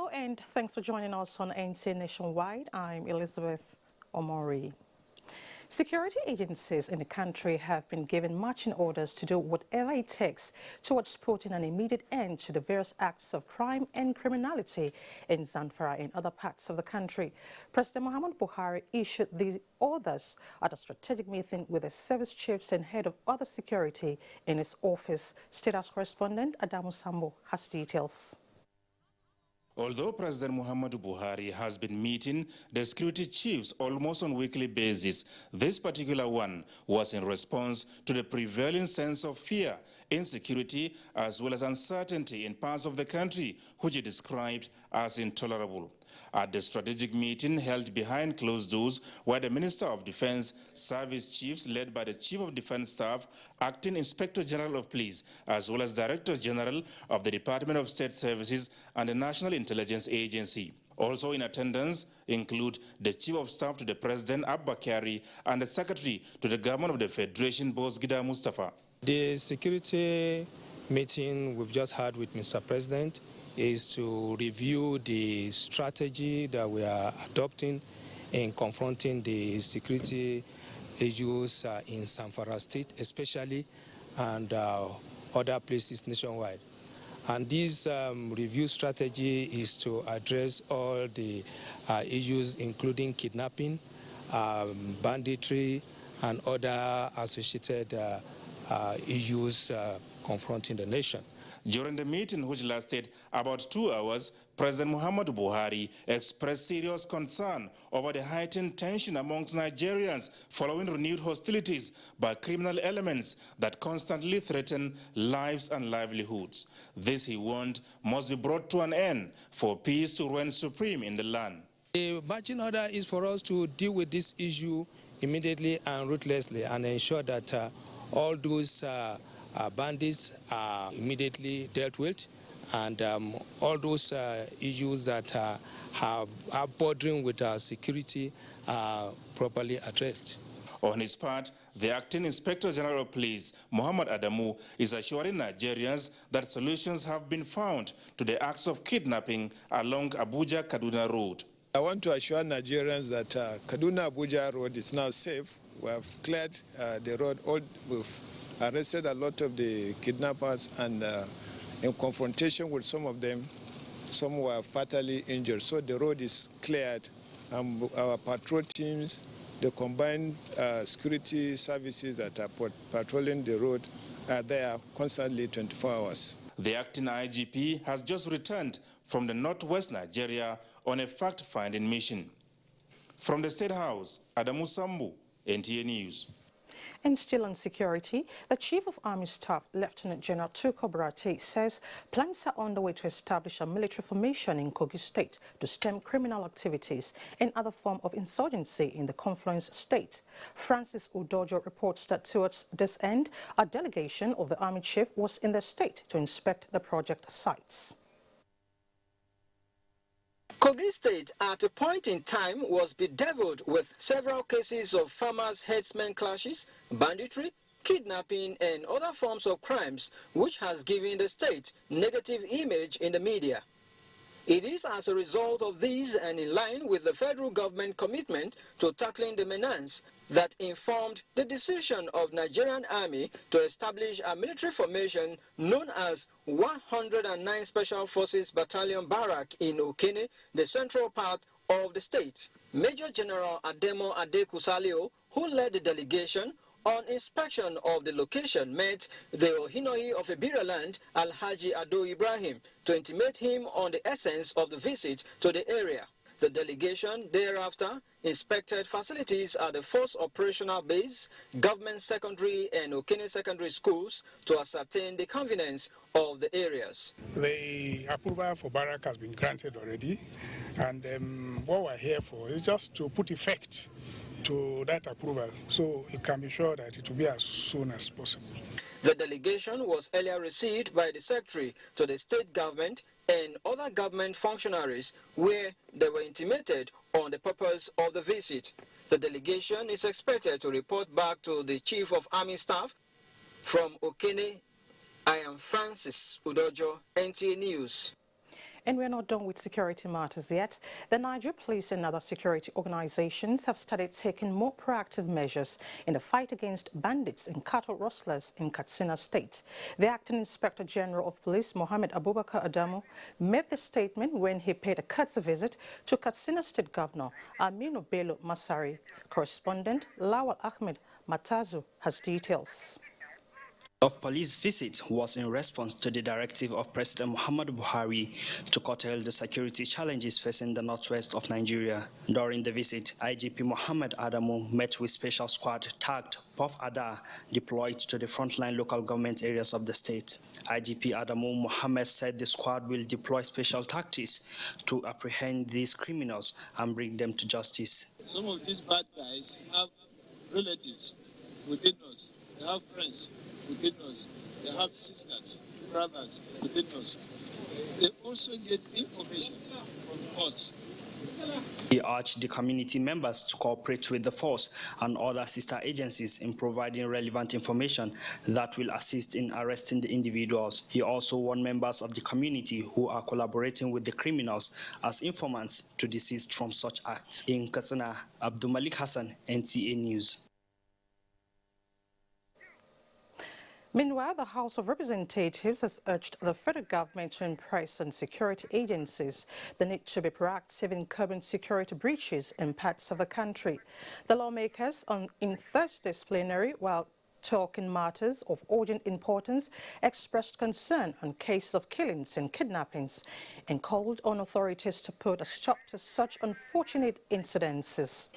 Hello and thanks for joining us on NTA Nationwide. I'm Elizabeth Omori. Security agencies in the country have been given marching orders to do whatever it takes towards putting an immediate end to the various acts of crime and criminality in Zamfara and other parts of the country. President Muhammadu Buhari issued these orders at a strategic meeting with the service chiefs and head of other security in his office. State House correspondent Adamu Sambo has details. Although President Muhammadu Buhari has been meeting the security chiefs almost on a weekly basis, this particular one was in response to the prevailing sense of fear, insecurity, as well as uncertainty in parts of the country, which he described as intolerable. At the strategic meeting held behind closed doors, where the Minister of Defense, service chiefs led by the Chief of Defense Staff, Acting Inspector General of Police, as well as Director General of the Department of State Services and the National Intelligence Agency. Also in attendance include the Chief of Staff to the President, Abba Kyari, and the Secretary to the Government of the Federation, Boss Gida Mustafa. The security meeting we've just had with Mr. President is to review the strategy that we are adopting in confronting the security issues in Zamfara State especially, and other places nationwide. And this review strategy is to address all the issues including kidnapping, banditry, and other associated issues confronting the nation. During the meeting, which lasted about 2 hours, President Muhammadu Buhari expressed serious concern over the heightened tension amongst Nigerians following renewed hostilities by criminal elements that constantly threaten lives and livelihoods. This, he warned, must be brought to an end for peace to reign supreme in the land. The marching order is for us to deal with this issue immediately and ruthlessly and ensure that all those bandits are immediately dealt with, and all those issues that are bordering with our security are properly addressed. On his part, the Acting Inspector General of Police, Muhammad Adamu, is assuring Nigerians that solutions have been found to the acts of kidnapping along Abuja-Kaduna Road. I want to assure Nigerians that Kaduna-Abuja Road is now safe. We have cleared the road. We've arrested a lot of the kidnappers, and in confrontation with some of them, some were fatally injured. So the road is cleared. Our patrol teams, the combined security services that are patrolling the road are there constantly 24 hours. The acting IGP has just returned from the northwest Nigeria on a fact-finding mission. From the State House, Adamu Sambu, NTA News. And still on security, the Chief of Army Staff, Lieutenant General Tuko Barate, says plans are underway to establish a military formation in Kogi State to stem criminal activities and other forms of insurgency in the confluence state. Francis Udojo reports that towards this end, a delegation of the Army Chief was in the state to inspect the project sites. Kogi State at a point in time was bedeviled with several cases of farmers' herdsmen clashes, banditry, kidnapping and other forms of crimes, which has given the state negative image in the media. It is as a result of these and in line with the federal government commitment to tackling the menace that informed the decision of Nigerian Army to establish a military formation known as 109 Special Forces Battalion Barrack in Okene, the central part of the state. Major General Ademo Adekusalio, who led the delegation on inspection of the location, met the Ohinoi of Ibiraland, Alhaji Ado Ibrahim, to intimate him on the essence of the visit to the area. The delegation thereafter inspected facilities at the Force Operational Base, Government Secondary and Okene Secondary Schools to ascertain the convenience of the areas. The approval for Barrack has been granted already, and what we're here for is just to put effect to that approval, so it can be sure that it will be as soon as possible. The delegation was earlier received by the Secretary to the state government and other government functionaries, where they were intimated on the purpose of the visit. The delegation is expected to report back to the Chief of Army Staff. From Okene, I am Francis Udojo, NTA News. And we're not done with security matters yet. The Niger Police and other security organizations have started taking more proactive measures in the fight against bandits and cattle rustlers in Katsina State. The Acting Inspector General of Police, Mohammed Abubakar Adamu, made the statement when he paid a courtesy visit to Katsina State Governor Aminu Bello Masari. Correspondent Lawal Ahmed Matazu has details. Of police visit was in response to the directive of President Muhammadu Buhari to curtail the security challenges facing the northwest of Nigeria. During the visit, IGP Mohammed Adamu met with special squad tagged Puff Ada, deployed to the frontline local government areas of the state. IGP Adamu Mohammed said the squad will deploy special tactics to apprehend these criminals and bring them to justice. Some of these bad guys have relatives within us. They have friends within us. They have sisters, brothers within us. They also get information from us. He urged the community members to cooperate with the force and other sister agencies in providing relevant information that will assist in arresting the individuals. He also warned members of the community who are collaborating with the criminals as informants to desist from such acts. In Katsina, Abdul Malik Hassan, NTA News. Meanwhile, the House of Representatives has urged the federal government to impress on security agencies the need to be proactive in curbing security breaches in parts of the country. The lawmakers in Thursday's plenary, while talking matters of urgent importance, expressed concern on cases of killings and kidnappings and called on authorities to put a stop to such unfortunate incidences.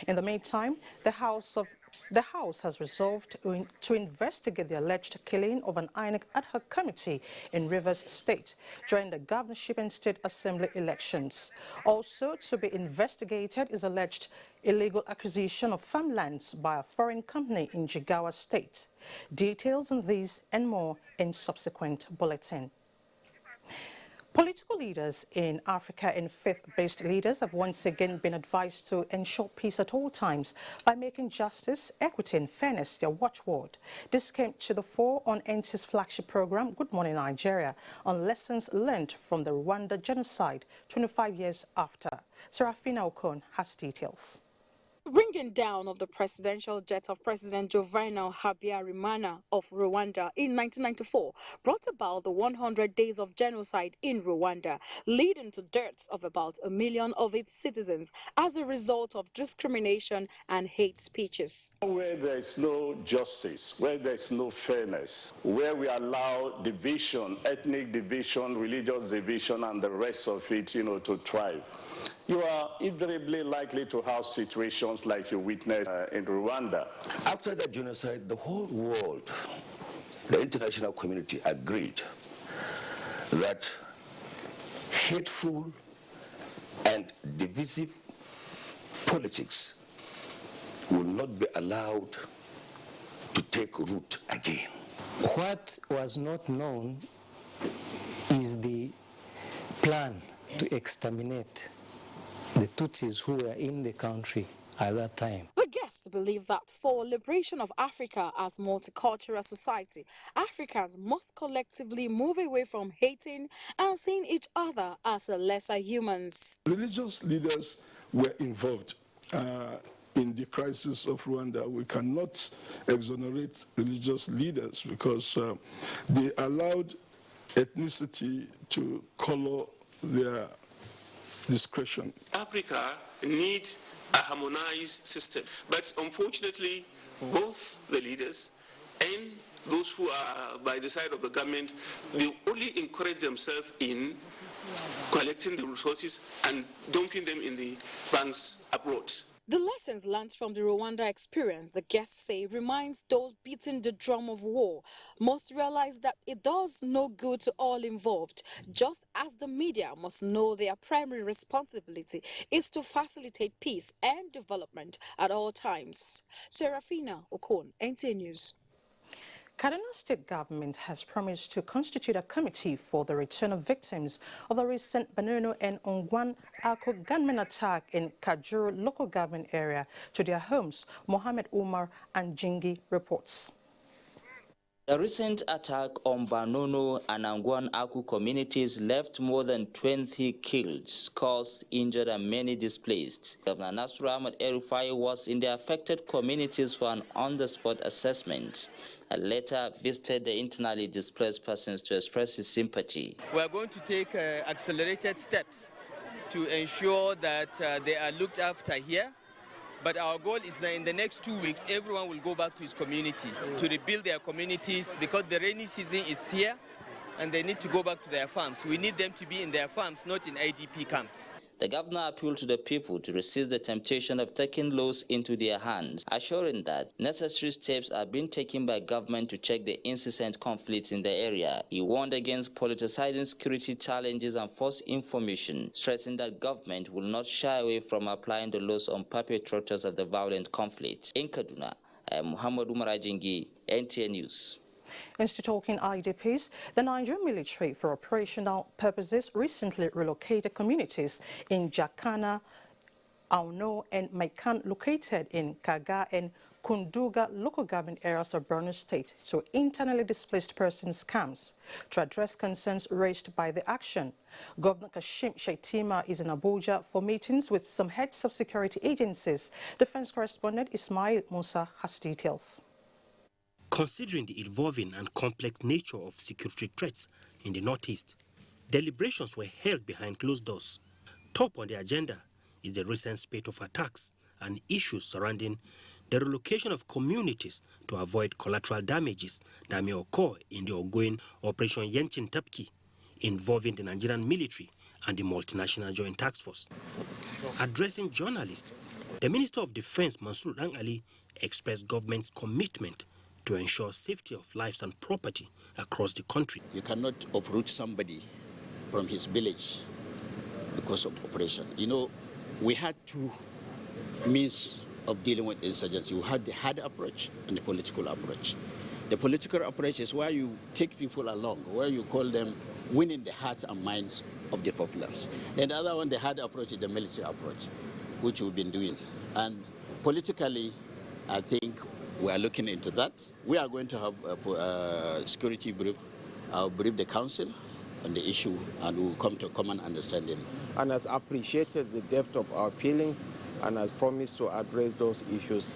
In the meantime, the House has resolved to investigate the alleged killing of an INEC ad hoc committee in Rivers State during the governorship and state assembly elections. Also to be investigated is alleged illegal acquisition of farmlands by a foreign company in Jigawa State. Details on these and more in subsequent bulletin. Political leaders in Africa and faith-based leaders have once again been advised to ensure peace at all times by making justice, equity and fairness their watchword. This came to the fore on NT's flagship program, Good Morning Nigeria, on lessons learned from the Rwanda genocide 25 years after. Serafina Okon has details. Bringing down of the presidential jet of President Juvenal Habyarimana of Rwanda in 1994 brought about the 100 days of genocide in Rwanda, leading to deaths of about 1 million of its citizens as a result of discrimination and hate speeches. Where there is no justice, where there is no fairness, where we allow division, ethnic division, religious division, and the rest of it, to thrive, you are invariably likely to have situations like you witnessed in Rwanda. After the genocide, the whole world, the international community agreed that hateful and divisive politics will not be allowed to take root again. What was not known is the plan to exterminate the Tutsis who were in the country at that time. The guests believe that for liberation of Africa as multicultural society, Africans must collectively move away from hating and seeing each other as lesser humans. Religious leaders were involved in the crisis of Rwanda. We cannot exonerate religious leaders because they allowed ethnicity to color their discretion. Africa needs a harmonized system, but unfortunately, both the leaders and those who are by the side of the government, they only encourage themselves in collecting the resources and dumping them in the banks abroad. The lessons learned from the Rwanda experience, the guests say, reminds those beating the drum of war must realize that it does no good to all involved, just as the media must know their primary responsibility is to facilitate peace and development at all times. Serafina Okon, NTA News. Kaduna State Government has promised to constitute a committee for the return of victims of the recent Banono and Ongwan Ako gunmen attack in Kajuru local government area to their homes, Mohammed Umar and Jingi reports. The recent attack on Banono and Angwan Aku communities left more than 20 killed, scores injured and many displaced. Governor Nasru Ahmed El-Rufai was in the affected communities for an on-the-spot assessment and later visited the internally displaced persons to express his sympathy. We are going to take accelerated steps to ensure that they are looked after here. But our goal is that in the next 2 weeks, everyone will go back to his community to rebuild their communities because the rainy season is here and they need to go back to their farms. We need them to be in their farms, not in IDP camps. The governor appealed to the people to resist the temptation of taking laws into their hands, assuring that necessary steps are being taken by government to check the incessant conflicts in the area. He warned against politicizing security challenges and false information, stressing that government will not shy away from applying the laws on perpetrators of the violent conflict. In Kaduna, I am Muhammad Umar Ajingi, NTA News. As to talking IDPs, the Nigerian military, for operational purposes, recently relocated communities in Jakana, Auno, and Maikan, located in Kaga and Kunduga local government areas of Borno State, to internally displaced persons camps to address concerns raised by the action. Governor Kashim Shettima is in Abuja for meetings with some heads of security agencies. Defense correspondent Ismail Musa has details. Considering the evolving and complex nature of security threats in the Northeast, deliberations were held behind closed doors. Top on the agenda is the recent spate of attacks and issues surrounding the relocation of communities to avoid collateral damages that may occur in the ongoing Operation Yenchin Tapki, involving the Nigerian military and the multinational joint task force. Addressing journalists, the Minister of Defense, Mansour Dan Ali, expressed government's commitment to ensure safety of lives and property across the country. You cannot uproot somebody from his village because of operation. You know, we had two means of dealing with insurgency. We had the hard approach and the political approach. The political approach is where you take people along, where you call them winning the hearts and minds of the populace. Then the other one, the hard approach, is the military approach, which we've been doing. And politically, I think we are looking into that. We are going to have a security brief. I'll brief the council on the issue and we'll come to a common understanding. And has appreciated the depth of our feeling and has promised to address those issues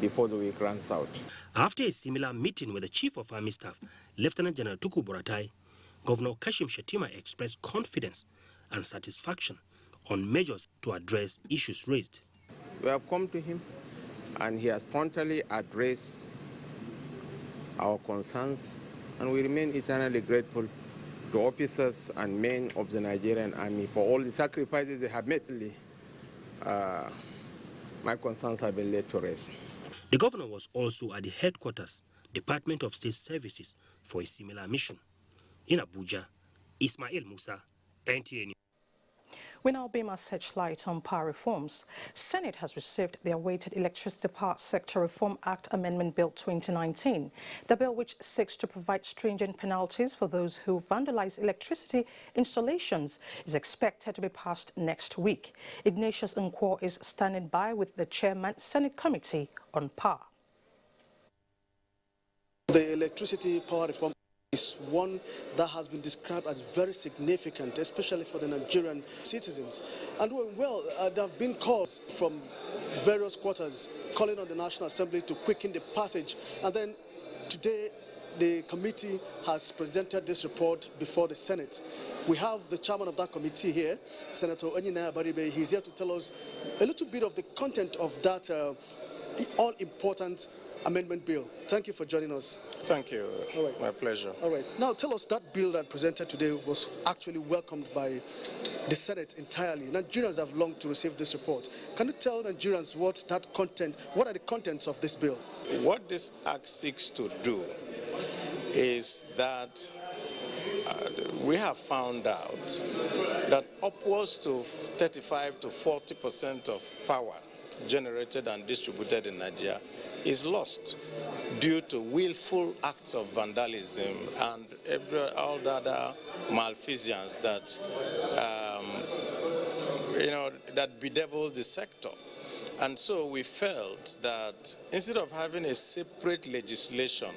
before the week runs out. After a similar meeting with the Chief of Army Staff, Lieutenant General Tuku Buratai, Governor Kashim Shettima expressed confidence and satisfaction on measures to address issues raised. We have come to him and he has promptly addressed our concerns, and we remain eternally grateful to officers and men of the Nigerian Army for all the sacrifices they have made. My concerns have been laid to rest. The governor was also at the headquarters, Department of State Services, for a similar mission. In Abuja, Ismail Musa, NTA News. We now beam our searchlight on power reforms. Senate has received the awaited Electricity Power Sector Reform Act Amendment Bill 2019. The bill, which seeks to provide stringent penalties for those who vandalize electricity installations, is expected to be passed next week. Ignatius Nkwo is standing by with the Chairman, Senate Committee on Power. The Electricity Power Reform is one that has been described as very significant, especially for the Nigerian citizens. And well, there have been calls from various quarters calling on the National Assembly to quicken the passage. And then today, the committee has presented this report before the Senate. We have the chairman of that committee here, Senator Onyinaya Baribe. He's here to tell us a little bit of the content of that all-important amendment bill. Thank you for joining us. Thank you. All right. My pleasure. All right. Now tell us, that bill that presented today was actually welcomed by the Senate entirely. Nigerians have longed to receive this report. Can you tell Nigerians what are the contents of this bill? What this act seeks to do is that we have found out that upwards to 35 to 40% of power generated and distributed in Nigeria is lost due to willful acts of vandalism and all the other malfeasance that that bedevils the sector. And so we felt that instead of having a separate legislation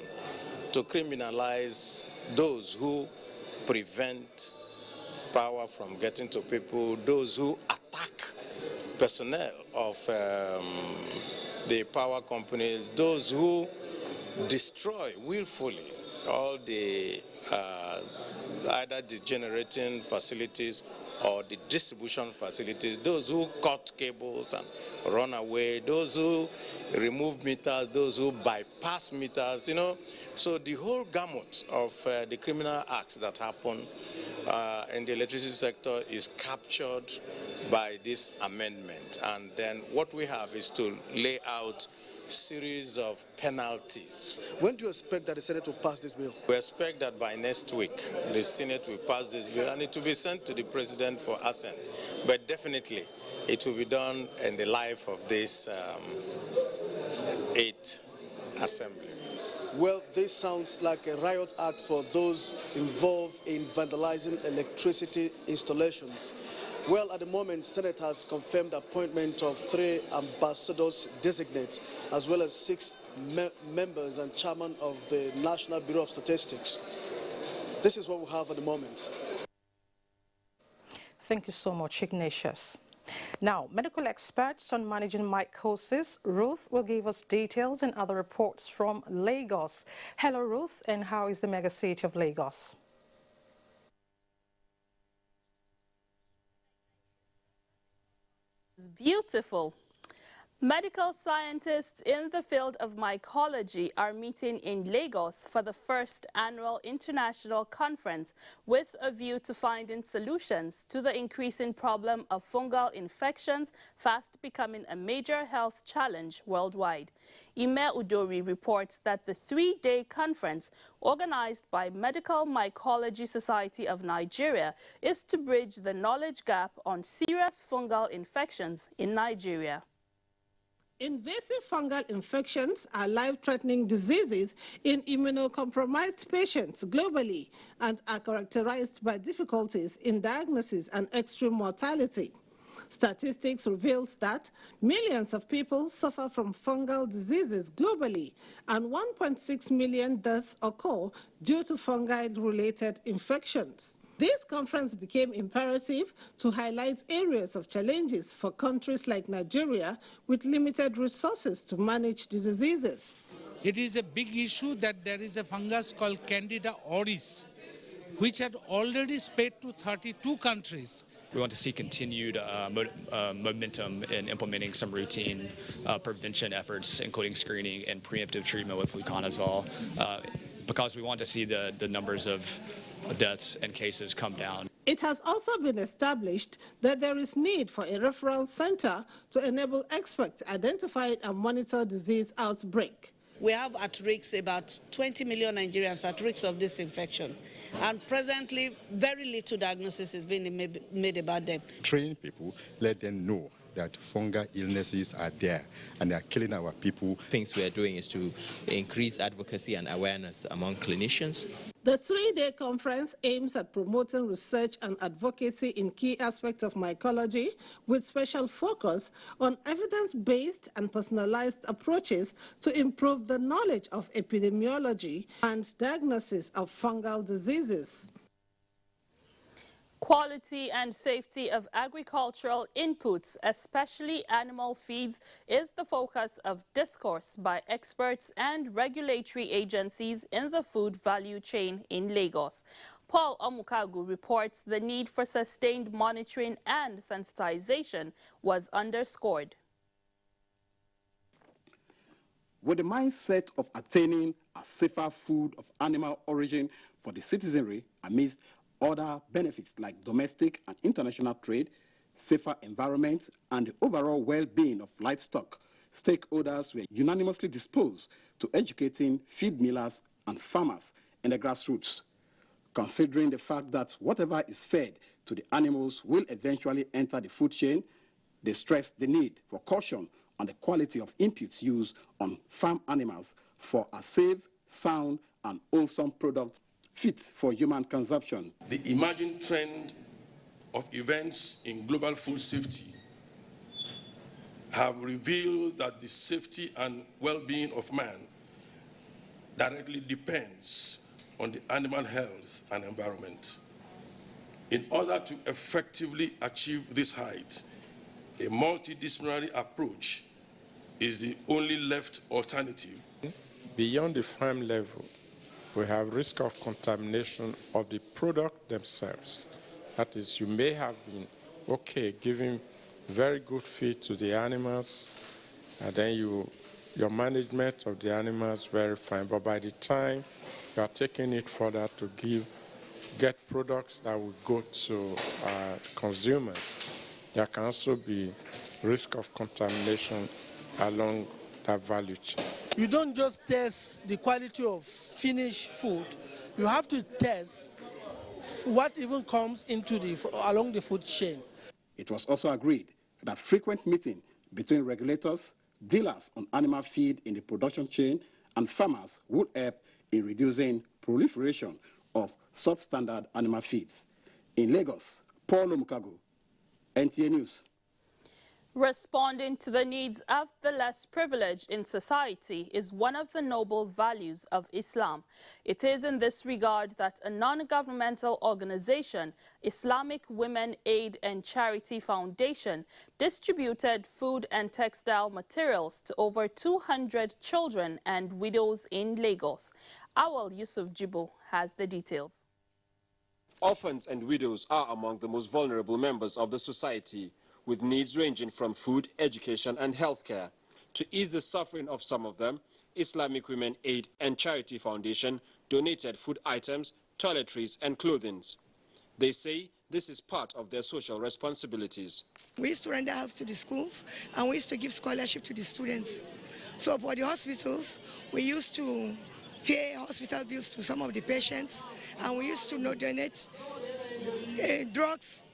to criminalize those who prevent power from getting to people, those who attack personnel of the power companies, those who destroy willfully all the either degenerating facilities or the distribution facilities, those who cut cables and run away, those who remove meters, those who bypass meters, you know. So the whole gamut of the criminal acts that happen in the electricity sector is captured by this amendment. And then what we have is to lay out series of penalties. When do you expect that the Senate will pass this bill? We expect that by next week, the Senate will pass this bill and it will be sent to the President for assent. But definitely, it will be done in the life of this 8th Assembly. Well, this sounds like a riot act for those involved in vandalizing electricity installations. Well, at the moment, Senate has confirmed the appointment of 3 ambassadors designates, as well as 6 members and chairman of the National Bureau of Statistics. This is what we have at the moment. Thank you so much, Ignatius. Now, medical experts on managing mycosis, Ruth will give us details and other reports from Lagos. Hello, Ruth, and how is the megacity of Lagos? It's beautiful. Medical scientists in the field of mycology are meeting in Lagos for the first annual international conference with a view to finding solutions to the increasing problem of fungal infections, fast becoming a major health challenge worldwide. Ime Udori reports that the 3-day conference, organized by Medical Mycology Society of Nigeria, is to bridge the knowledge gap on serious fungal infections in Nigeria. Invasive fungal infections are life-threatening diseases in immunocompromised patients globally and are characterized by difficulties in diagnosis and extreme mortality. Statistics reveals that millions of people suffer from fungal diseases globally, and 1.6 million deaths occur due to fungal-related infections. This conference became imperative to highlight areas of challenges for countries like Nigeria with limited resources to manage the diseases. It is a big issue that there is a fungus called Candida auris, which had already spread to 32 countries. We want to see continued momentum in implementing some routine prevention efforts, including screening and preemptive treatment with fluconazole, because we want to see the numbers of deaths and cases come down. It has also been established that there is need for a referral center to enable experts to identify and monitor disease outbreak. We have at risk about 20 million Nigerians at risk of this infection. And presently, very little diagnosis is being made about them. Train people, let them know that fungal illnesses are there and they are killing our people. Things we are doing is to increase advocacy and awareness among clinicians. The 3-day conference aims at promoting research and advocacy in key aspects of mycology, with special focus on evidence-based and personalized approaches to improve the knowledge of epidemiology and diagnosis of fungal diseases. Quality and safety of agricultural inputs, especially animal feeds, is the focus of discourse by experts and regulatory agencies in the food value chain in Lagos. Paul Omukagu reports the need for sustained monitoring and sensitization was underscored. With the mindset of attaining a safer food of animal origin for the citizenry amidst other benefits like domestic and international trade, safer environment, and the overall well-being of livestock, stakeholders were unanimously disposed to educating feed millers and farmers in the grassroots. Considering the fact that whatever is fed to the animals will eventually enter the food chain, they stressed the need for caution on the quality of inputs used on farm animals for a safe, sound, and wholesome product fit for human consumption. The emerging trend of events in global food safety have revealed that the safety and well-being of man directly depends on the animal health and environment. In order to effectively achieve this height, a multidisciplinary approach is the only left alternative. Beyond the farm level, we have risk of contamination of the product themselves. That is, you may have been, giving very good feed to the animals, and then your management of the animals very fine, but by the time you are taking it further to get products that will go to consumers, there can also be risk of contamination along that value chain. You don't just test the quality of finished food, you have to test what even comes along the food chain. It was also agreed that frequent meeting between regulators, dealers on animal feed in the production chain, and farmers would help in reducing proliferation of substandard animal feeds. In Lagos, Paul Omukago, NTA News. Responding to the needs of the less privileged in society is one of the noble values of Islam. It is in this regard that a non-governmental organization, Islamic Women Aid and Charity Foundation, distributed food and textile materials to over 200 children and widows in Lagos. Awal Yusuf Jibo has the details. Orphans and widows are among the most vulnerable members of the society, with needs ranging from food, education and healthcare. To ease the suffering of some of them, Islamic Women Aid and Charity Foundation donated food items, toiletries and clothing. They say this is part of their social responsibilities. We used to render help to the schools and we used to give scholarship to the students. So for the hospitals, we used to pay hospital bills to some of the patients, and we used to donate drugs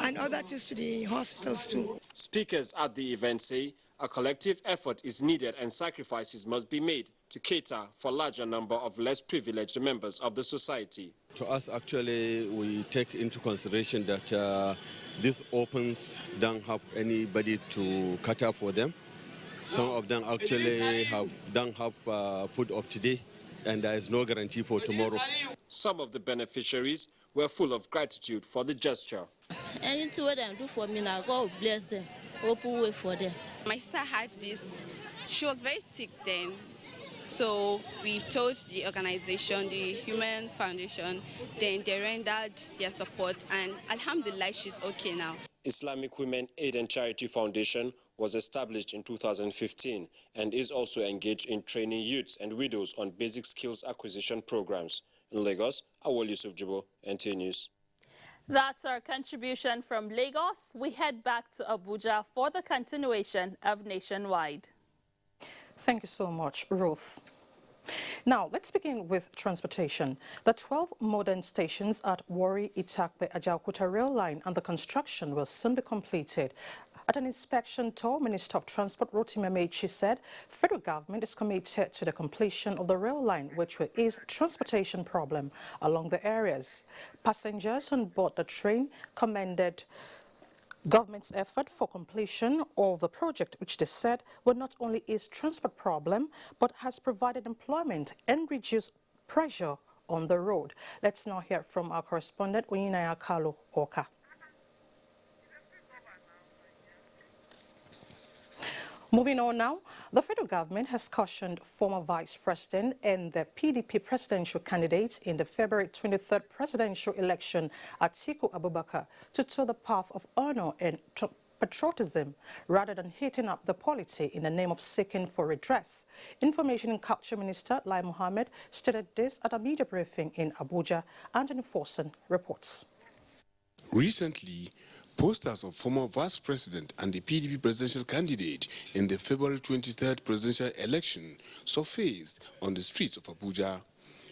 and other things to the hospitals too. Speakers at the event say a collective effort is needed and sacrifices must be made to cater for a larger number of less privileged members of the society. To us, actually, we take into consideration that these orphans don't have anybody to cater for them. Some of them actually don't have food up today, and there is no guarantee for tomorrow. Some of the beneficiaries were full of gratitude for the gesture. Anything what they do for me now, God bless them, open way for them. My sister had this, she was very sick then, so we told the organization, the Human Foundation, then they rendered their support, and alhamdulillah, she's okay now. Islamic Women Aid and Charity Foundation was established in 2015 and is also engaged in training youths and widows on basic skills acquisition programs. In Lagos, Awal Yusuf Jibo, NTA News. That's our contribution from Lagos. We head back to Abuja for the continuation of Nationwide. Thank you so much, Ruth. Now, let's begin with transportation. The 12 modern stations at Warri, Itakpe, Ajaokuta rail line and the construction will soon be completed. At an inspection tour, Minister of Transport Rotimi Amechi said federal government is committed to the completion of the rail line, which will ease transportation problem along the areas. Passengers on board the train commended government's effort for completion of the project, which they said will not only ease transport problem, but has provided employment and reduced pressure on the road. Let's now hear from our correspondent, Uyinaya Kalu Oka. Moving on now, the federal government has cautioned former vice president and the PDP presidential candidate in the February 23rd presidential election, Atiku Abubakar, to toe the path of honor and patriotism rather than heating up the polity in the name of seeking for redress. Information and Culture Minister Lai Mohammed stated this at a media briefing in Abuja. Anthony Forson reports. Recently, posters of former vice president and the PDP presidential candidate in the February 23rd presidential election surfaced on the streets of Abuja.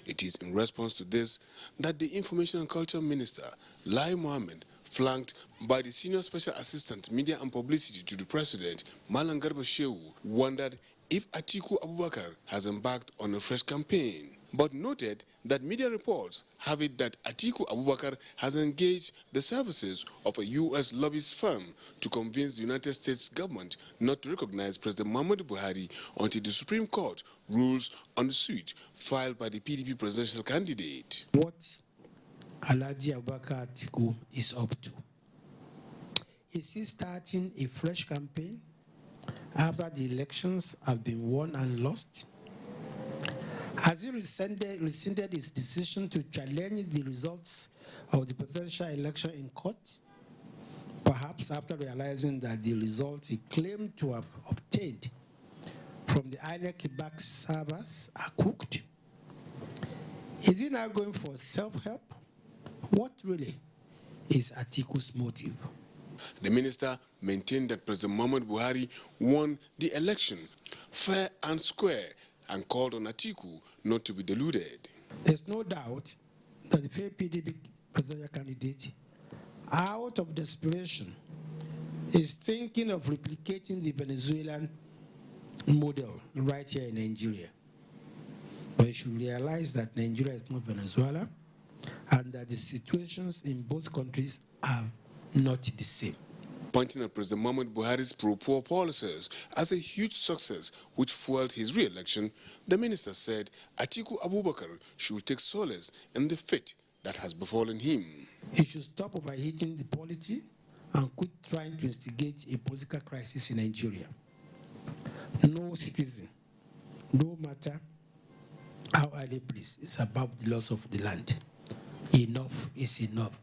It is in response to this that the Information and Culture Minister, Lai Mohammed, flanked by the Senior Special Assistant Media and Publicity to the President, Malam Garba Shehu, wondered if Atiku Abubakar has embarked on a fresh campaign. but noted that media reports have it that Atiku Abubakar has engaged the services of a U.S. lobbyist firm to convince the United States government not to recognize President Muhammadu Buhari until the Supreme Court rules on the suit filed by the PDP presidential candidate. What Alhaji Abubakar Atiku is up to? Is he starting a fresh campaign after the elections have been won and lost? Has he rescinded his decision to challenge the results of the presidential election in court? Perhaps after realizing that the results he claimed to have obtained from the INEC-backed servers are cooked? Is he now going for self-help? What really is Atiku's motive? The minister maintained that President Muhammadu Buhari won the election fair and square and called on Atiku not to be deluded. There's no doubt that the fair PDP presidential candidate, out of desperation, is thinking of replicating the Venezuelan model right here in Nigeria. But you should realize that Nigeria is not Venezuela and that the situations in both countries are not the same. Pointing at President Muhammadu Buhari's pro-poor policies as a huge success which fueled his re-election, the minister said Atiku Abubakar should take solace in the fate that has befallen him. He should stop overheating the polity and quit trying to instigate a political crisis in Nigeria. No citizen, no matter how highly placed, is above the loss of the land. Enough is enough.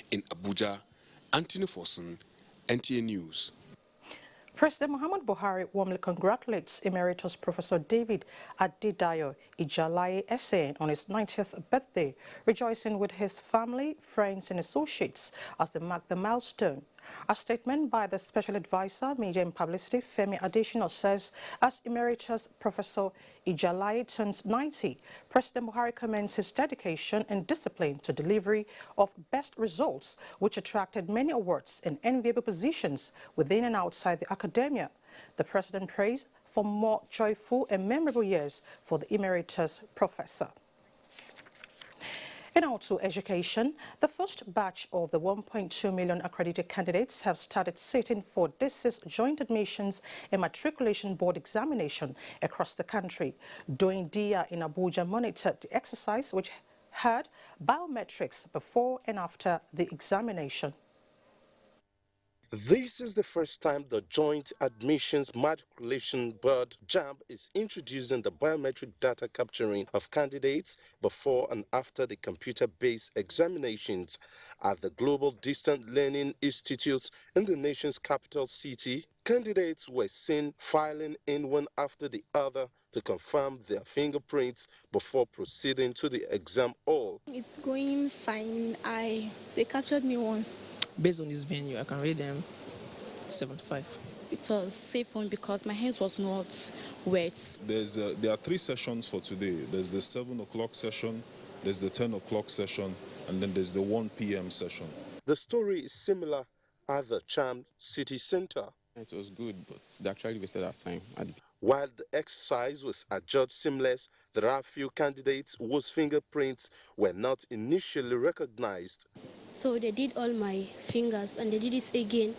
In Abuja, Anthony Forson, NTA News. President Muhammadu Buhari warmly congratulates Emeritus Professor David Adedayo Ijalaye SAN on his 90th birthday, rejoicing with his family, friends and associates as they mark the milestone. A statement by the Special Advisor, Media and Publicity, Femi Adesina, says as Emeritus Professor Ijalaye turns 90, President Buhari commends his dedication and discipline to delivery of best results, which attracted many awards and enviable positions within and outside the academia. The President prays for more joyful and memorable years for the Emeritus Professor. In our to education, the first batch of the 1.2 million accredited candidates have started sitting for this year's joint admissions and matriculation board examination across the country. Doing DIA in Abuja monitored the exercise, which had biometrics before and after the examination. This is the first time the Joint Admissions Matriculation Board JAMB is introducing the biometric data capturing of candidates before and after the computer-based examinations at the Global Distant Learning Institute in the nation's capital city. Candidates were seen filing in one after the other to confirm their fingerprints before proceeding to the exam hall. It's going fine. They captured me once. Based on this venue, I can rate them 75. It was safe for me because my hands was not wet. There are 3 sessions for today. There's the 7 o'clock session, there's the 10 o'clock session, and then there's the 1 p.m. session. The story is similar at the JAMB City Center. It was good, but they actually wasted our time. While the exercise was adjudged seamless, there are few candidates whose fingerprints were not initially recognized. So they did all my fingers and they did this again.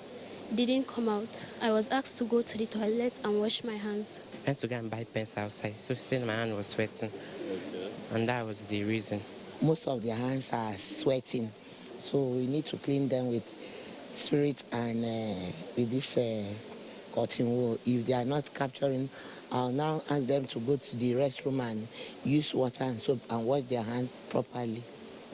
It didn't come out. I was asked to go to the toilet and wash my hands. I went to go and buy pens outside, so saying my hand was sweating. And that was the reason. Most of their hands are sweating, so we need to clean them with spirit and with this cotton wool. If they are not capturing, I'll now ask them to go to the restroom and use water and soap and wash their hands properly.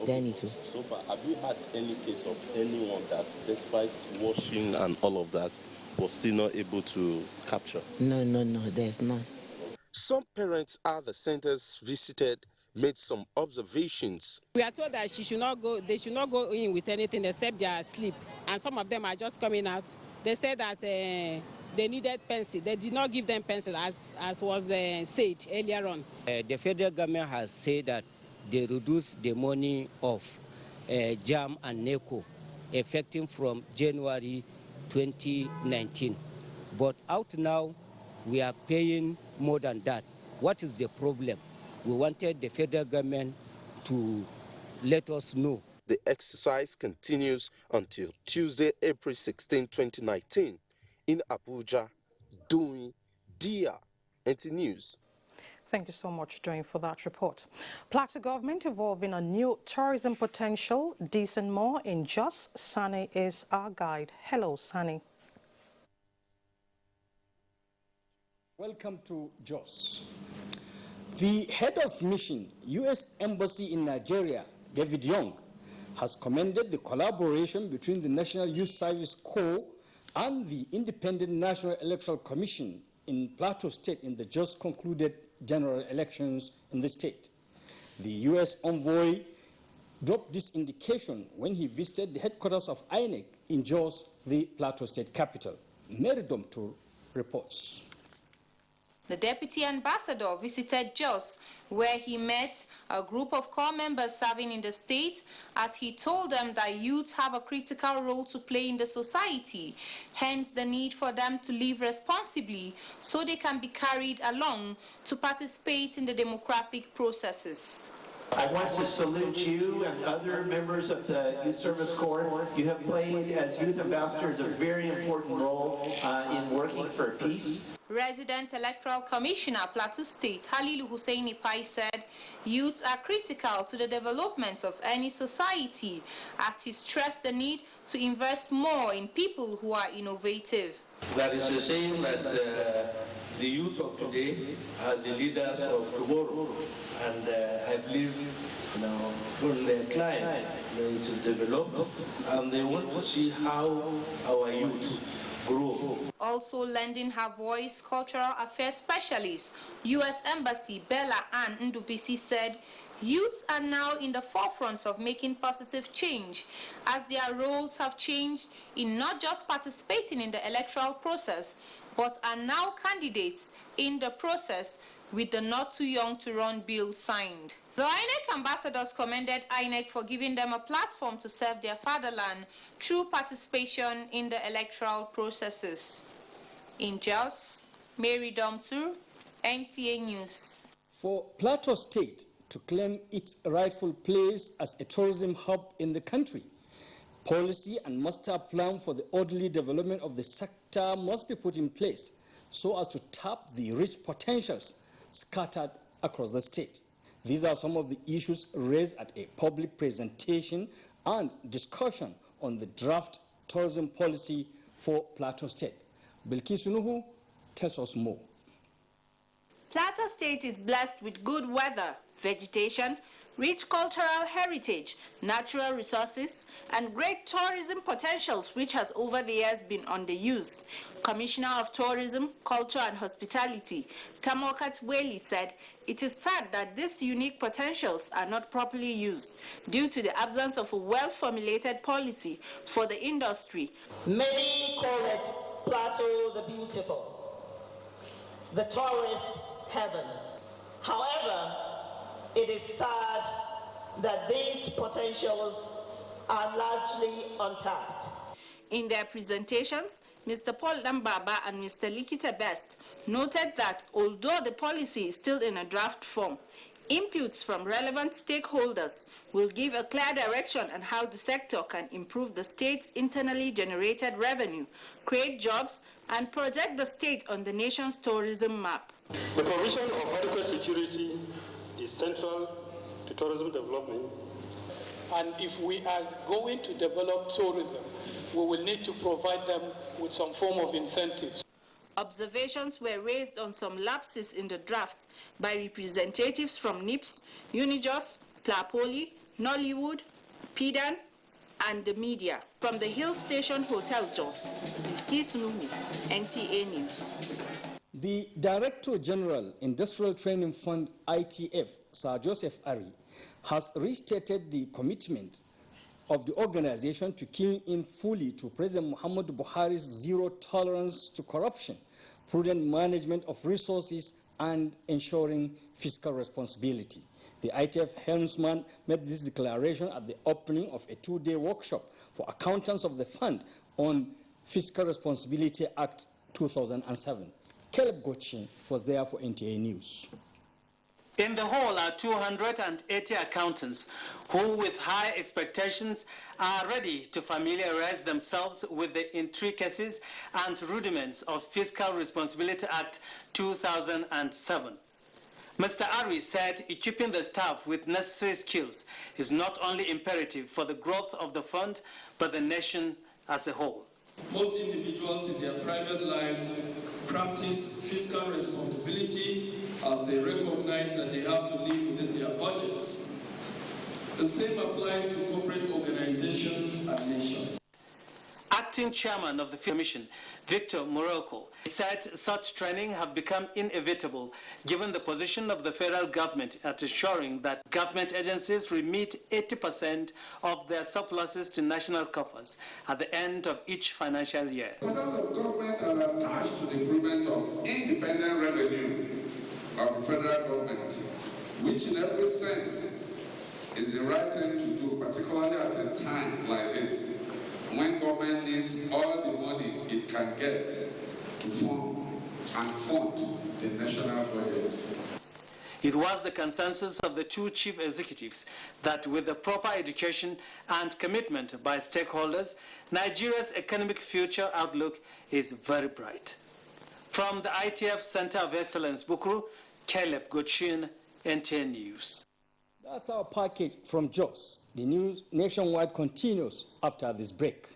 Okay. Then it will. So far, have you had any case of anyone that, despite washing and all of that, was still not able to capture? No, there's none. Some parents at the centers visited made some observations. We are told that they should not go in with anything except their sleep. And some of them are just coming out. They said that they needed pencil. They did not give them pencil as was said earlier on. The federal government has said that they reduced the money of JAMB and NECO effective from January 2019. But out now, we are paying more than that. what is the problem. We wanted the federal government to let us know. The exercise continues until Tuesday, April 16, 2019 in Abuja, Dumi, DR, NT News. Thank you so much, Dwayne, for that report. Plateau government evolving a new tourism potential, this and more in Jos. Sani is our guide. Hello, Sani. Welcome to Jos. The head of mission, U.S. Embassy in Nigeria, David Young, has commended the collaboration between the National Youth Service Corps and the Independent National Electoral Commission in Plateau State in the just concluded general elections in the state. The U.S. envoy dropped this indication when he visited the headquarters of INEC in Jos, the Plateau State capital. Maritime reports. The deputy ambassador visited Jos, where he met a group of corps members serving in the state, as he told them that youths have a critical role to play in the society, hence the need for them to live responsibly so they can be carried along to participate in the democratic processes. I want to salute you and other members of the Youth Service Corps. You have played, as youth ambassadors, a very important role in working for peace. Resident Electoral Commissioner, Plateau State, Halilu Husseini Pai said, youths are critical to the development of any society, as he stressed the need to invest more in people who are innovative. That is a saying that the youth of today are the leaders of tomorrow, and I believe when their client is developed, and they want to see how our youth grow. Also lending her voice, cultural affairs specialist, U.S. Embassy Bella Ann Ndubisi said, youths are now in the forefront of making positive change, as their roles have changed in not just participating in the electoral process, but are now candidates in the process with the Not Too Young to Run bill signed. The INEC ambassadors commended INEC for giving them a platform to serve their fatherland through participation in the electoral processes. In Jos, Mary Domtur, NTA News. For Plateau State to claim its rightful place as a tourism hub in the country, policy and master plan for the orderly development of the sector must be put in place so as to tap the rich potentials scattered across the state. These are some of the issues raised at a public presentation and discussion on the draft tourism policy for Plateau State. Bilkisu Nuhu tells us more. Plateau State is blessed with good weather, vegetation, rich cultural heritage, natural resources, and great tourism potentials which has over the years been underused. Commissioner of Tourism, Culture and Hospitality, Tamokat Weli said, it is sad that these unique potentials are not properly used due to the absence of a well-formulated policy for the industry. Many call it Plateau the Beautiful, the tourist heaven. However, it is sad that these potentials are largely untapped. In their presentations, Mr. Paul Lambaba and Mr. Likita Best noted that although the policy is still in a draft form, inputs from relevant stakeholders will give a clear direction on how the sector can improve the state's internally generated revenue, create jobs, and project the state on the nation's tourism map. The provision of adequate security is central to tourism development. And if we are going to develop tourism, we will need to provide them with some form of incentives. Observations were raised on some lapses in the draft by representatives from NIPS, Unijos, Plapoli, Nollywood, PDAN, and the media. From the Hill Station Hotel, Jos, Kisnumi, NTA News. The Director General, Industrial Training Fund, ITF, Sir Joseph Ari, has restated the commitment of the organization to key in fully to President Muhammadu Buhari's zero tolerance to corruption, prudent management of resources, and ensuring fiscal responsibility. The ITF helmsman made this declaration at the opening of a two-day workshop for accountants of the fund on Fiscal Responsibility Act 2007. Caleb Gochi was there for NTA News. In the whole are 280 accountants who, with high expectations, are ready to familiarize themselves with the intricacies and rudiments of Fiscal Responsibility Act 2007. Mr. Ari said equipping the staff with necessary skills is not only imperative for the growth of the fund, but the nation as a whole. Most individuals in their private lives practice fiscal responsibility as they recognize that they have to live within their budgets. The same applies to corporate organizations and nations. Acting chairman of the Commission, Victor Morocco, said such training have become inevitable given the position of the federal government at ensuring that government agencies remit 80% of their surpluses to national coffers at the end of each financial year. Members of government are attached to the improvement of independent revenue of the federal government, which in every sense is the right thing to do, particularly at a time like this, when government needs all the money it can get to fund the national budget. It was the consensus of the two chief executives that with the proper education and commitment by stakeholders, Nigeria's economic future outlook is very bright. From the ITF Center of Excellence, Bukuru, Caleb Gochin, NTN News. That's our package from Jos. The news nationwide continues after this break.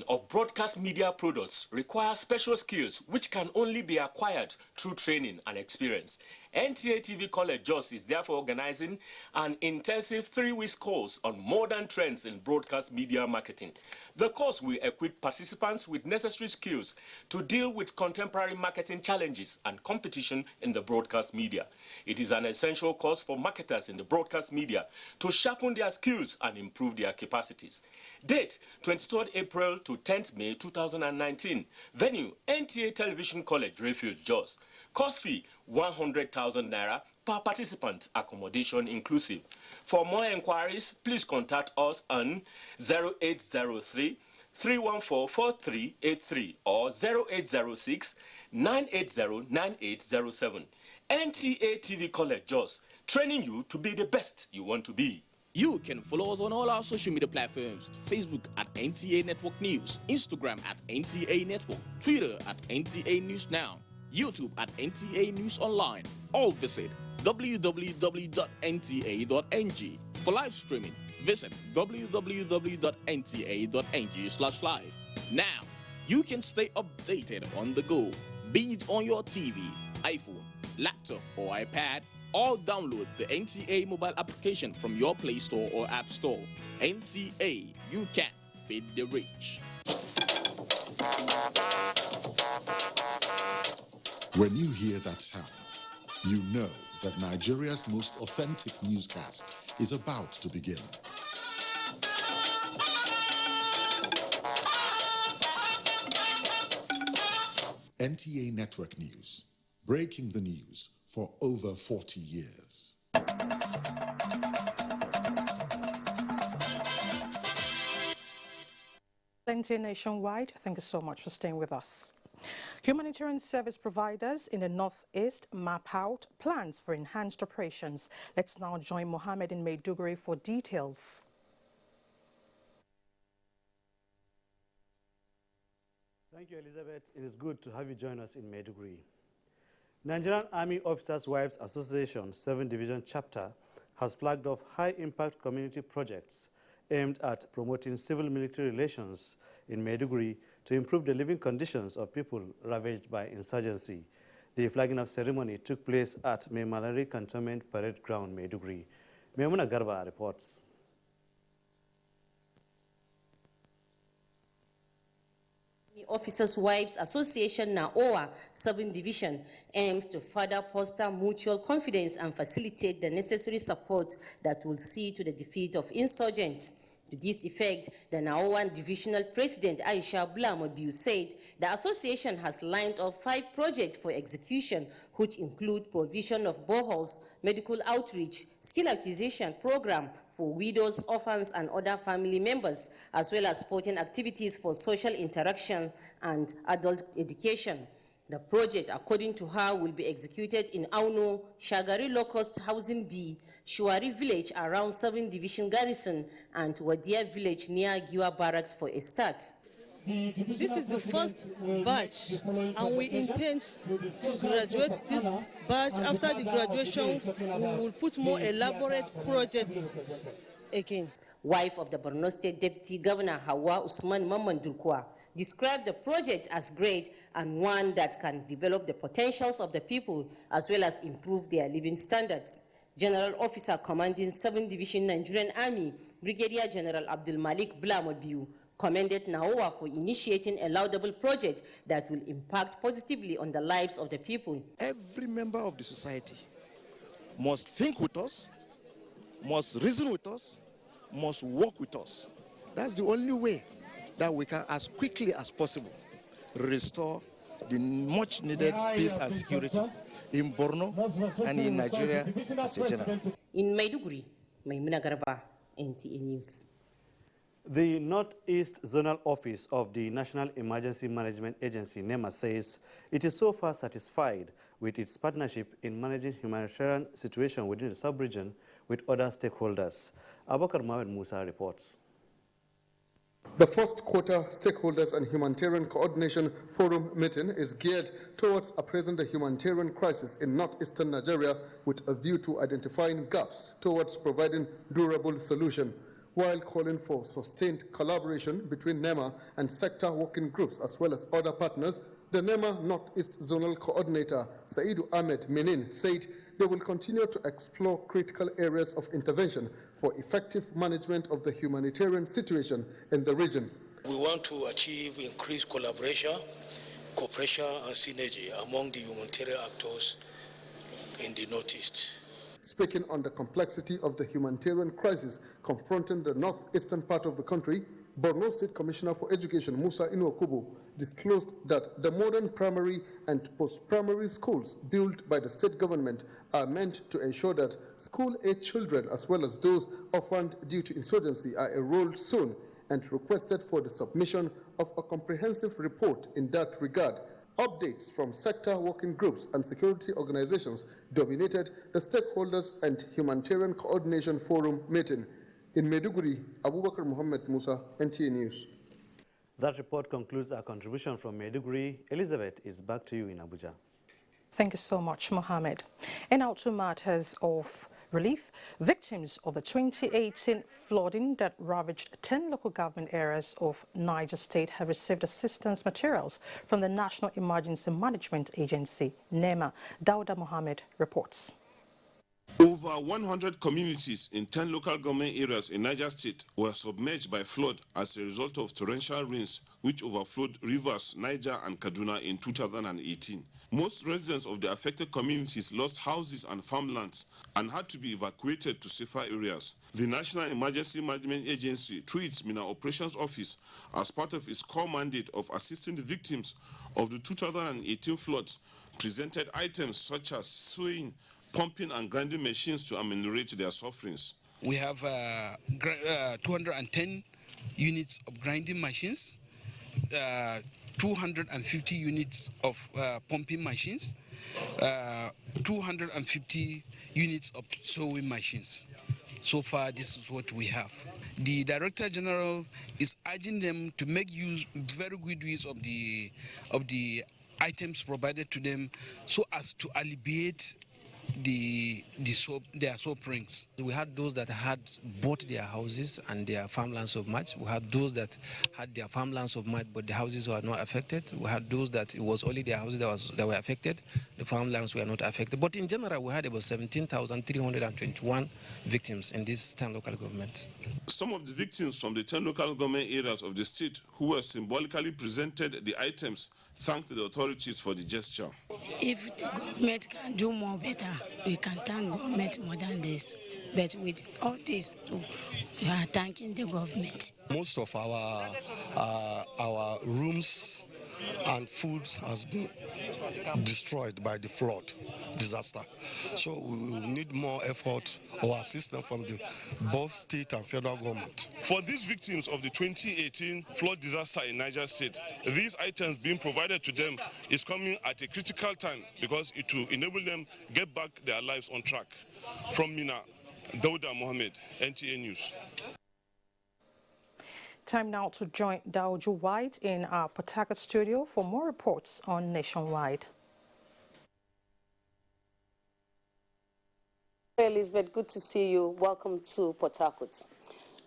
Of broadcast media products require special skills which can only be acquired through training and experience. NTA TV College Jos is therefore organizing an intensive 3-week course on modern trends in broadcast media marketing. The course will equip participants with necessary skills to deal with contemporary marketing challenges and competition in the broadcast media. It is an essential course for marketers in the broadcast media to sharpen their skills and improve their capacities. Date, 23rd April to 10th May 2019. Venue, NTA Television College, Refuge, Jos. Course fee, 100,000 naira per participant, accommodation inclusive. For more inquiries, please contact us on 0803 314 4383 or 0806 980 9807. NTA TV College Jos, training you to be the best you want to be. You can follow us on all our social media platforms: Facebook at NTA Network News, Instagram at NTA Network, Twitter at NTA News Now, YouTube at NTA News Online, or visit www.nta.ng. For live streaming, visit www.nta.ng/live. Now, you can stay updated on the go, be it on your TV, iPhone, laptop, or iPad, or download the NTA mobile application from your Play Store or App Store. NTA, you can beat the rich. When you hear that sound, you know that Nigeria's most authentic newscast is about to begin. NTA Network News, breaking the news for over 40 years. NTA Nationwide, thank you so much for staying with us. Humanitarian service providers in the Northeast map out plans for enhanced operations. Let's now join Mohammed in Maiduguri for details. Thank you, Elizabeth. It is good to have you join us in Maiduguri. Nigerian Army Officers' Wives Association 7th Division Chapter has flagged off high-impact community projects aimed at promoting civil-military relations in Maiduguri to improve the living conditions of people ravaged by insurgency. The flagging off ceremony took place at Maimalari Cantonment Parade Ground, Maiduguri. Maimuna Garba reports. Officers' Wives Association NAOA 7th Division aims to further foster mutual confidence and facilitate the necessary support that will see to the defeat of insurgents. To this effect, the NAOA Divisional President Aisha Blamabiu said the association has lined up 5 projects for execution, which include provision of boreholes, medical outreach, skill acquisition program for widows, orphans, and other family members, as well as sporting activities for social interaction and adult education. The project, according to her, will be executed in Auno, Shagari Locust Housing B, Shuari Village around 7 Division Garrison, and Wadia Village near Giwa Barracks for a start. This is the first batch, and we intend to graduate this batch. After the graduation, we will put more elaborate projects again. Wife of the Borno State Deputy Governor Hawa Usman Mamman Durkwa described the project as great and one that can develop the potentials of the people as well as improve their living standards. General Officer Commanding 7th Division Nigerian Army, Brigadier General Abdul Malik Blamobiu, commended NAOA for initiating a laudable project that will impact positively on the lives of the people. Every member of the society must think with us, must reason with us, must work with us. That's the only way that we can, as quickly as possible, restore the much needed peace and security in Borno and in Nigeria as a general. In Maiduguri, Maimuna Garba, NTA News. The Northeast Zonal Office of the National Emergency Management Agency, NEMA, says it is so far satisfied with its partnership in managing humanitarian situation within the sub-region with other stakeholders. Abakar Mohamed Musa reports. The first quarter Stakeholders and Humanitarian Coordination Forum meeting is geared towards appraising the humanitarian crisis in northeastern Nigeria with a view to identifying gaps towards providing durable solution, while calling for sustained collaboration between NEMA and sector working groups as well as other partners. The NEMA Northeast Zonal Coordinator Saidu Ahmed Menin said they will continue to explore critical areas of intervention for effective management of the humanitarian situation in the region. We want to achieve increased collaboration, cooperation and synergy among the humanitarian actors in the Northeast. Speaking on the complexity of the humanitarian crisis confronting the northeastern part of the country, Borno State Commissioner for Education Musa Inuokubu disclosed that the modern primary and post-primary schools built by the state government are meant to ensure that school-age children as well as those orphaned due to insurgency are enrolled soon, and requested for the submission of a comprehensive report in that regard. Updates from sector working groups and security organizations dominated the Stakeholders and Humanitarian Coordination Forum meeting. In Maiduguri, Abubakar Muhammad Musa, NTA News. That report concludes our contribution from Maiduguri. Elizabeth is back to you in Abuja. Thank you so much, Mohammed. And now to matters of relief. Victims of the 2018 flooding that ravaged 10 local government areas of Niger State have received assistance materials from the National Emergency Management Agency, NEMA. Dauda Mohammed reports. Over 100 communities in 10 local government areas in Niger State were submerged by flood as a result of torrential rains which overflowed rivers Niger and Kaduna in 2018. Most residents of the affected communities lost houses and farmlands and had to be evacuated to safer areas. The National Emergency Management Agency, through its MENA Operations Office, as part of its core mandate of assisting the victims of the 2018 floods, presented items such as sewing, pumping and grinding machines to ameliorate their sufferings. We have 210 units of grinding machines, 250 units of pumping machines, 250 units of sewing machines. So far, this is what we have. The Director General is urging them to make very good use of the items provided to them so as to alleviate their sufferings. We had those that had bought their houses and their farmlands of much. We had those that had their farmlands of much, but the houses were not affected. We had those that it was only their houses that were affected. The farmlands were not affected. But in general, we had about 17,321 victims in these 10 local governments. Some of the victims from the 10 local government areas of the state who were symbolically presented the items thanked the authorities for the gesture. If the government can do more better, we can thank government more than this. But with all this, we are thanking the government. Most of our rooms and food has been destroyed by the flood disaster. So we will need more effort or assistance from both state and federal government. For these victims of the 2018 flood disaster in Niger State, these items being provided to them is coming at a critical time because it will enable them get back their lives on track. From Mina, Dauda Mohammed, NTA News. Time now to join Dauju White in our Port Harcourt studio for more reports on Nationwide. Elizabeth, good to see you. Welcome to Port Harcourt.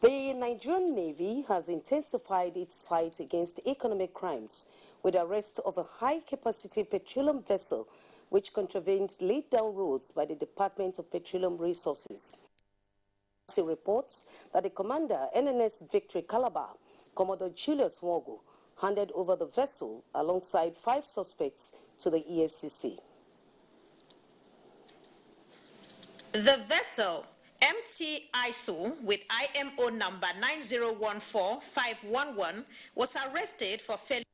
The Nigerian Navy has intensified its fight against economic crimes with the arrest of a high-capacity petroleum vessel which contravened laid-down rules by the Department of Petroleum Resources. It reports that the commander, NNS Victory Calabar, Commodore Julius Wogu, handed over the vessel alongside 5 suspects to the EFCC. The vessel, MT ISO with IMO number 9014511, was arrested for failure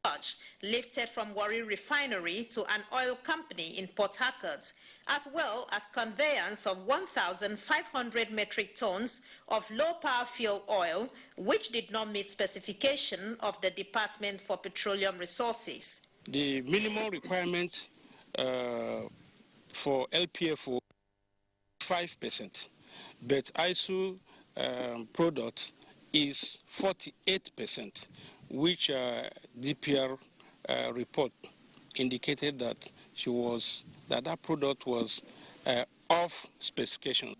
charge lifted from Warri Refinery to an oil company in Port Harcourt, as well as conveyance of 1,500 metric tons of low-power fuel oil, which did not meet specification of the Department for Petroleum Resources. The minimum requirement for LPFO 5%, but ISO product is 48%, which DPR report indicated that that product was off specification.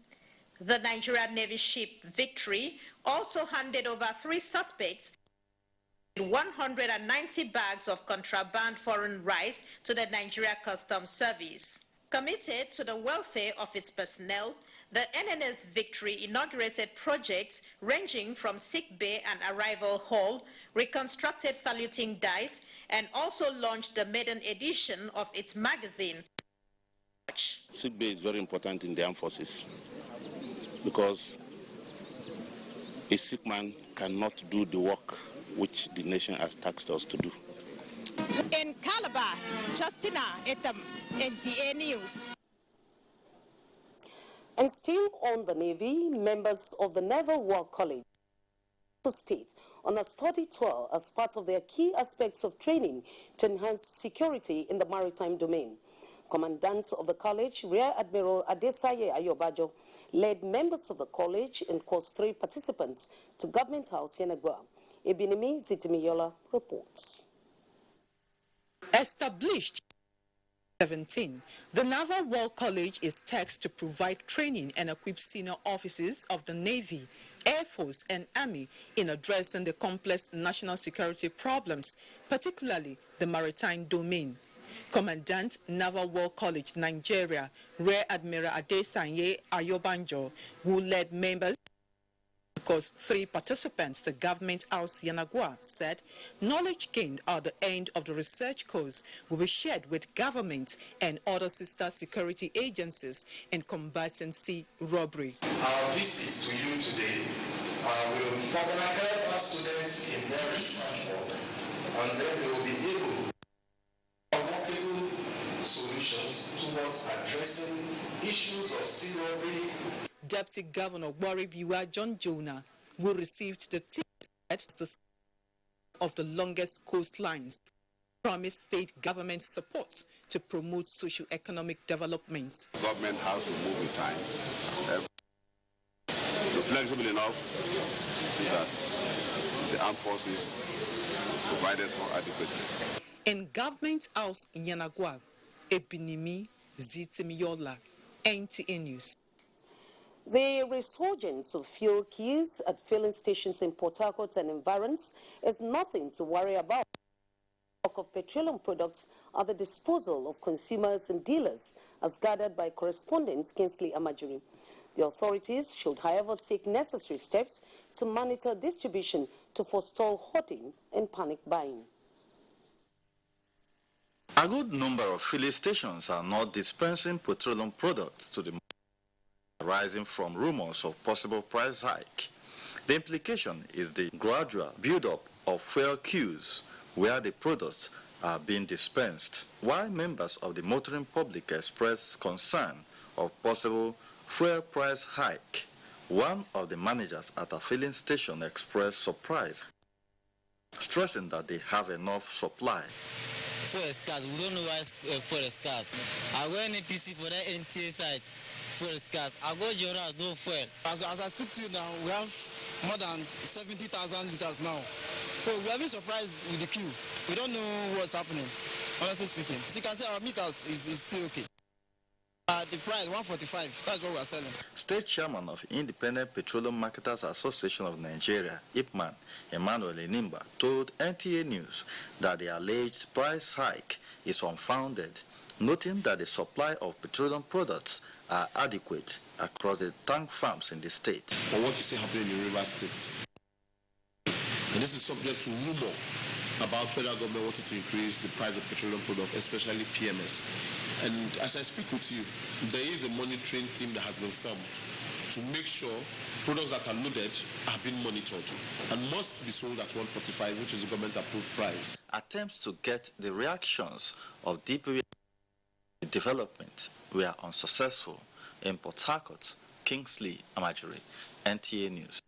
The Nigerian Navy ship Victory also handed over 3 suspects, 190 bags of contraband foreign rice to the Nigeria Customs Service. Committed to the welfare of its personnel, the NNS Victory inaugurated projects ranging from sick bay and arrival hall, reconstructed saluting dice, and also launched the maiden edition of its magazine. Sick bay is very important in the armed forces because a sick man cannot do the work which the nation has tasked us to do. In Calabar, Justina Etam, NTA News. And still on the Navy, members of the Naval War College State on a study tour as part of their key aspects of training to enhance security in the maritime domain. Commandant of the college, Rear Admiral Adesaye Ayobajo, led members of the college and course 3 participants to Government House, Yenagua. Ebinimi Zitimiyola reports. Established in 2017, the Naval War College is tasked to provide training and equip senior officers of the Navy, Air Force, and Army in addressing the complex national security problems, particularly the maritime domain. Commandant, Naval War College, Nigeria, Rear Admiral Adesaye Ayobanjo, who led members because 3 participants, the Government House Yanagwa, said knowledge gained at the end of the research course will be shared with government and other sister security agencies in combating sea robbery. Our visits to you today will further help our students in their research work, and then they will be able to workable solutions towards addressing issues of sea robbery. Deputy Governor Warri Biwa John Jonah, who received the team of the longest coastlines, promised state government support to promote socio-economic development. Government has to move with time, flexible enough so that the armed forces provided for adequately. In Government House in Yanagwa, Ebinimi Zitimiola, NTA News. The resurgence of fuel queues at filling stations in Port Harcourt and environs is nothing to worry about. Stock of petroleum products at the disposal of consumers and dealers, as gathered by correspondent Kingsley Amajiri. The authorities should, however, take necessary steps to monitor distribution to forestall hoarding and panic buying. A good number of filling stations are not dispensing petroleum products to the market, arising from rumors of possible price hike. The implication is the gradual build-up of fuel queues where the products are being dispensed, while members of the motoring public expressed concern of possible fuel price hike. One of the managers at a filling station expressed surprise, stressing that they have enough supply. Fuel is scarce. We don't know why fuel is scarce. I go NPC for that NTA side. Fuel is scarce. I go Jora, no fuel. As I speak to you now, we have more than 70,000 liters now. So we are very surprised with the queue. We don't know what's happening, honestly speaking. As you can see, our meters is still okay. The price, 145, that's what we are selling. State Chairman of Independent Petroleum Marketers Association of Nigeria, IPMAN, Emmanuel Enimba, told NTA News that the alleged price hike is unfounded, noting that the supply of petroleum products are adequate across the tank farms in the state. Or what you see happening in River State. And this is subject to rumor about federal government wanting to increase the price of petroleum products, especially PMS. And as I speak with you, there is a monitoring team that has been formed to make sure products that are loaded are being monitored and must be sold at 145, which is the government-approved price. Attempts to get the reactions of DPW development were unsuccessful. In Port Harcourt, Kingsley Amajiri, NTA News.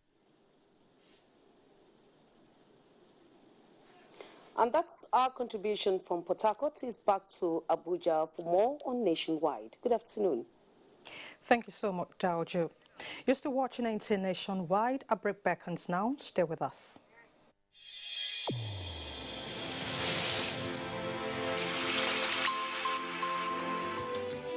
And that's our contribution from Port Harcourt. Is back to Abuja for more on Nationwide. Good afternoon. Thank you so much, Daojo. You're still watching NTA Nationwide. A break beckons now. Stay with us.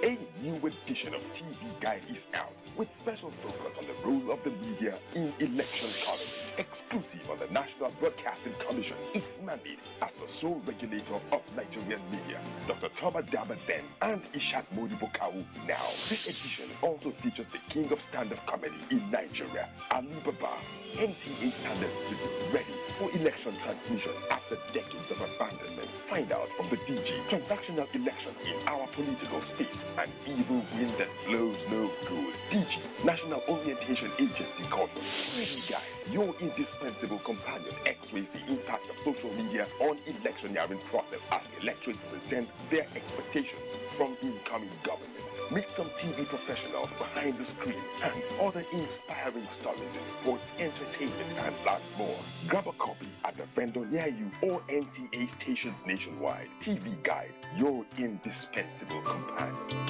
A new edition of TV Guide is out with special focus on the role of the media in election coverage. Exclusive on the National Broadcasting Commission, its mandate as the sole regulator of Nigerian media. Dr. Toba Daba then and Ishak Modibo Kawu now. This edition also features the king of stand-up comedy in Nigeria, Ali Baba. NTA standards to be ready for election transmission after decades of abandonment. Find out from the DG transactional elections in our political space. An evil wind that blows no good. DG, National Orientation Agency caution. TV Guide, your indispensable companion, x-rays the impact of social media on electioneering process as electorates present their expectations from incoming government. Meet some TV professionals behind the screen and other inspiring stories in sports, entertainment, and lots more. Grab a copy at the vendor near you or NTA stations nationwide. TV Guide, your indispensable companion.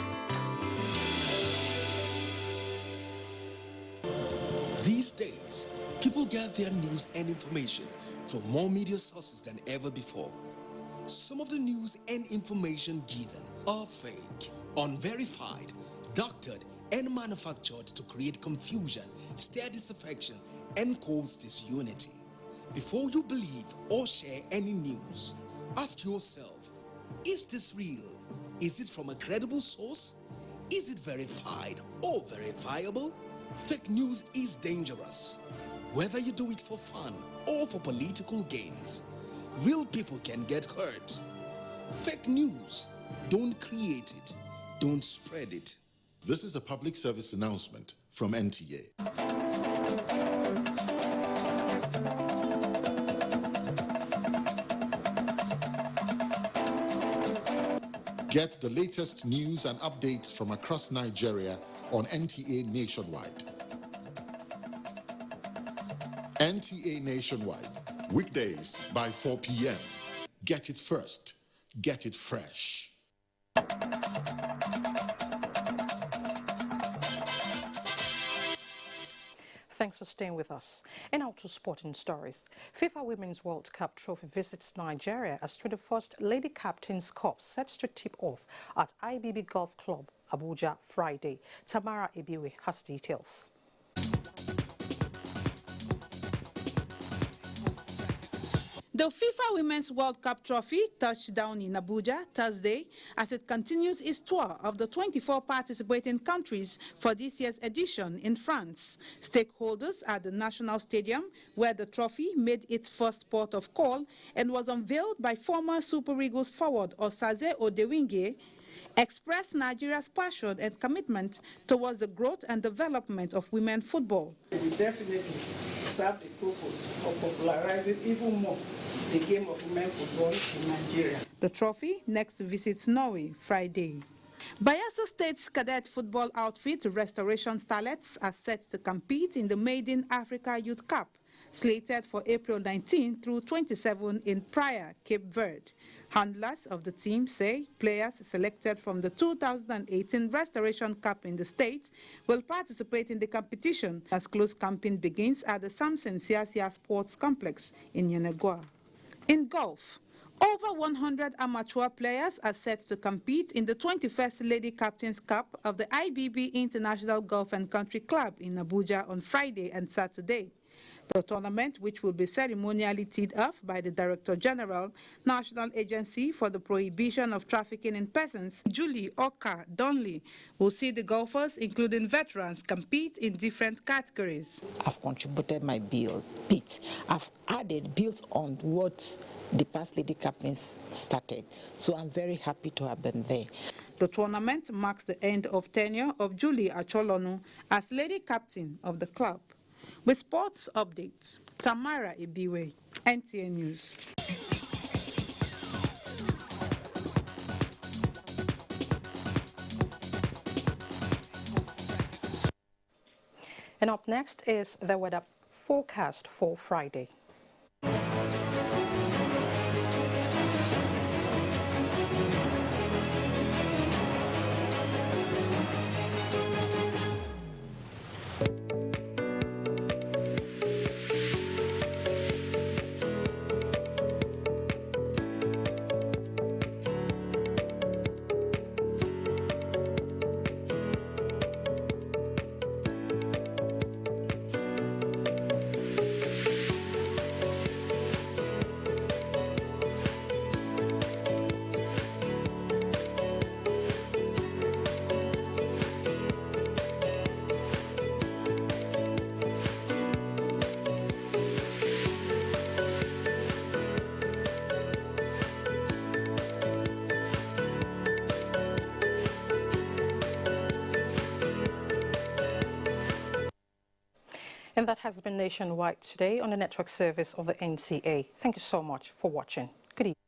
These days, people get their news and information from more media sources than ever before. Some of the news and information given are fake, unverified, doctored, and manufactured to create confusion, stir disaffection, and cause disunity. Before you believe or share any news, ask yourself, is this real? Is it from a credible source? Is it verified or verifiable? Fake news is dangerous, whether you do it for fun or for political gains. Real people can get hurt. Fake news, don't create it, don't spread it. This is a public service announcement from NTA. Get the latest news and updates from across Nigeria on NTA Nationwide. NTA Nationwide, weekdays by 4 p.m. Get it first, get it fresh. Thanks for staying with us. And now to sporting stories. FIFA Women's World Cup trophy visits Nigeria as 21st Lady Captains Cup sets to tip off at IBB Golf Club, Abuja, Friday. Tamara Ebiwe has details. The FIFA Women's World Cup trophy touched down in Abuja Thursday as it continues its tour of the 24 participating countries for this year's edition in France. Stakeholders at the National Stadium, where the trophy made its first port of call and was unveiled by former Super Eagles forward Osaze Odewinge, expressed Nigeria's passion and commitment towards the growth and development of women football. We definitely serve the purpose of popularizing even more the game of women football in Nigeria. The trophy next visits Norway Friday. Bayelsa State's cadet football outfit Restoration Starlets are set to compete in the Maiden Africa Youth Cup, slated for April 19 through 27 in Praia, Cape Verde. Handlers of the team say players selected from the 2018 Restoration Cup in the state will participate in the competition as close camping begins at the Samson Siasia Sports Complex in Yenagoa. In golf, over 100 amateur players are set to compete in the 21st Lady Captains Cup of the IBB International Golf and Country Club in Abuja on Friday and Saturday. The tournament, which will be ceremonially teed off by the Director General, National Agency for the Prohibition of Trafficking in Persons, Julie Oka Donley, will see the golfers, including veterans, compete in different categories. I've contributed my bit. I've added built on what the past Lady Captains started. So I'm very happy to have been there. The tournament marks the end of tenure of Julie Acholonu as Lady Captain of the club. With sports updates, Tamara Ibiwe, NTA News. And up next is the weather forecast for Friday. And that has been Nationwide today on the network service of the NCA. Thank you so much for watching. Good evening.